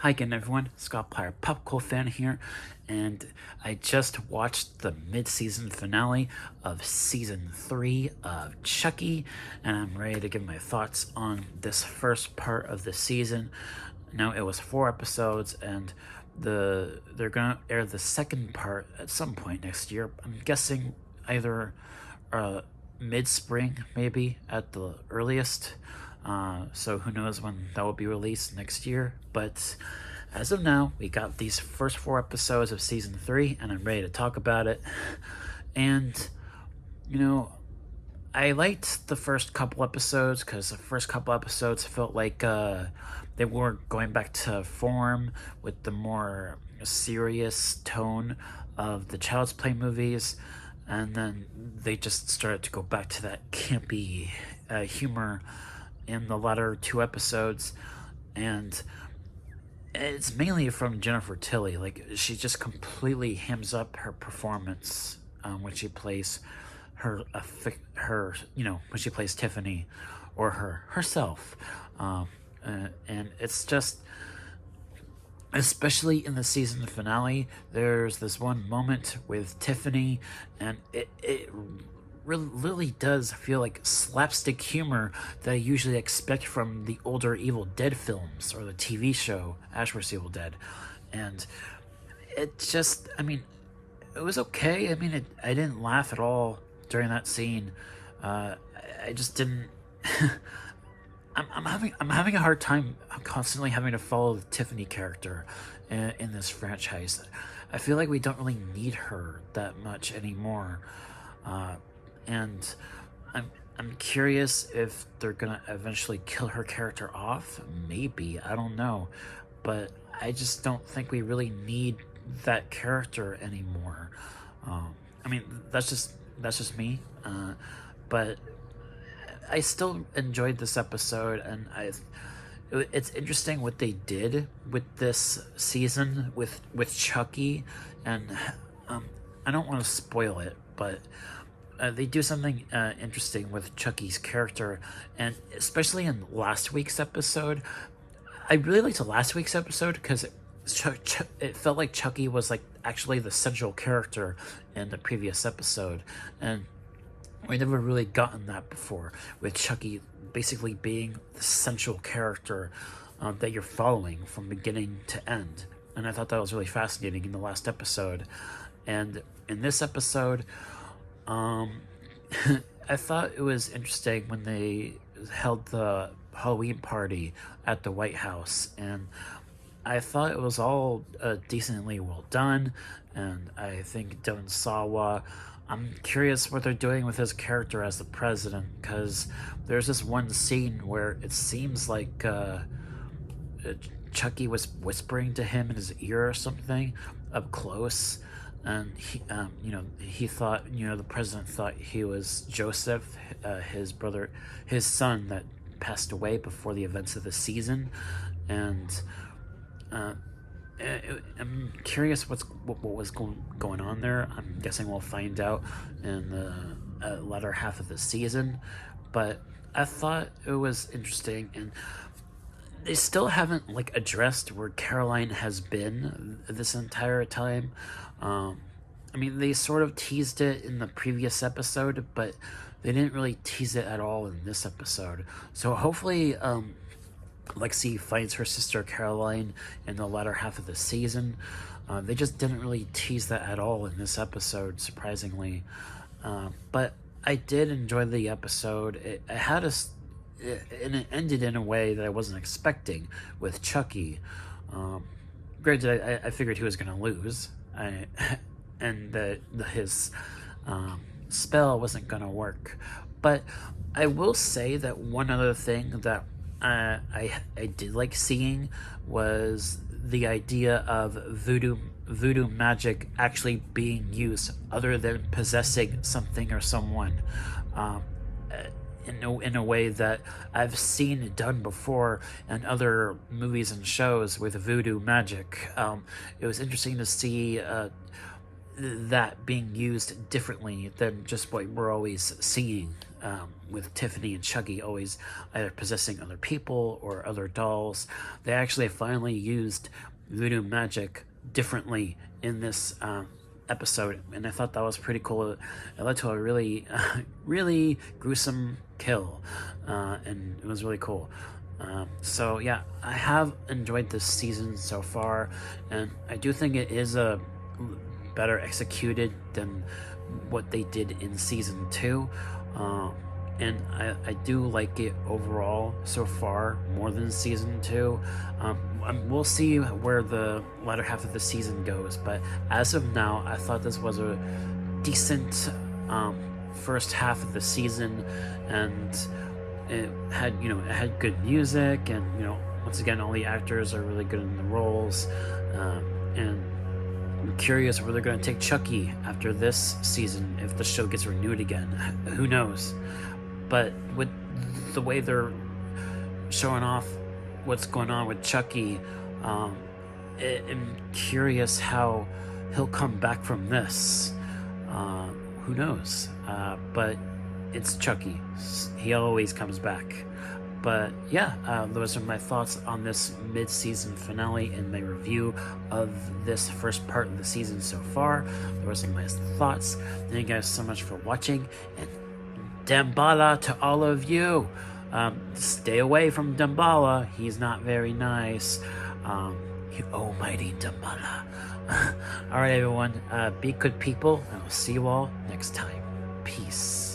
Hi again, everyone. Scott Plyer, Pop Cool fan here, and I just watched the mid-season finale of season 3 of Chucky, and I'm ready to give my thoughts on this first part of the season. Now, it was 4 episodes, and they're gonna air the second part at some point next year. I'm guessing either mid-spring, maybe at the earliest. So who knows when that will be released next year. But as of now, we got these first 4 episodes of season 3, and I'm ready to talk about it. And, you know, I liked the first couple episodes because the first couple episodes felt like they were going back to form with the more serious tone of the Child's Play movies. And then they just started to go back to that campy humor in the latter 2 episodes, and it's mainly from Jennifer Tilly. Like, she just completely hams up her performance when she plays when she plays Tiffany or herself, and it's just, especially in the season finale, there's this one moment with Tiffany, and it really does feel like slapstick humor that I usually expect from the older Evil Dead films or the TV show Ash vs. Evil Dead. And it just, it was okay. I didn't laugh at all during that scene. I just didn't. I'm having a hard time constantly having to follow the Tiffany character in this franchise. I feel like we don't really need her that much anymore. And I'm curious if they're gonna eventually kill her character off. Maybe, I don't know, but I just don't think we really need that character anymore. That's just me. But I still enjoyed this episode, and it's interesting what they did with this season with Chucky, and I don't want to spoil it, but they do something interesting with Chucky's character, and especially in last week's episode. I really liked the last week's episode because it felt like Chucky was like actually the central character in the previous episode, and we never really gotten that before, with Chucky basically being the central character that you're following from beginning to end. And I thought that was really fascinating in the last episode. And in this episode, I thought it was interesting when they held the Halloween party at the White House, and I thought it was all decently well done, and I think Devon Sawa, I'm curious what they're doing with his character as the president, because there's this one scene where it seems like Chucky was whispering to him in his ear or something up close, and he thought, the president thought he was Joseph, his brother, his son that passed away before the events of the season, and I'm curious what was going on there. I'm guessing we'll find out in the latter half of the season, but I thought it was interesting, and they still haven't addressed where Caroline has been this entire time. They sort of teased it in the previous episode, but they didn't really tease it at all in this episode. So hopefully, Lexi finds her sister Caroline in the latter half of the season. They just didn't really tease that at all in this episode, surprisingly. But I did enjoy the episode. And it ended in a way that I wasn't expecting with Chucky. Granted, I figured he was going to lose, and that his spell wasn't going to work. But I will say that one other thing that I did like seeing was the idea of voodoo magic actually being used other than possessing something or someone, in a way that I've seen done before in other movies and shows with voodoo magic. It was interesting to see that being used differently than just what we're always seeing with Tiffany and Chucky always either possessing other people or other dolls. They actually finally used voodoo magic differently in this episode, and I thought that was pretty cool. It led to a really, really gruesome kill, and it was really cool. So yeah, I have enjoyed this season so far, and I do think it is a better executed than what they did in season 2, and I do like it overall so far more than season 2. We'll see where the latter half of the season goes, but as of now, I thought this was a decent first half of the season, and it had good music, and once again, all the actors are really good in the roles, and I'm curious where they're going to take Chucky after this season, if the show gets renewed again. Who knows? But with the way they're showing off what's going on with Chucky, I'm curious how he'll come back from this. Who knows? But it's Chucky. He always comes back. But yeah, those are my thoughts on this mid-season finale and my review of this first part of the season so far. Those are my thoughts. Thank you guys so much for watching, and damballa to all of you. Stay away from Damballa. He's not very nice. You almighty Damballa. Alright everyone, be good people, and I'll see you all next time. Peace.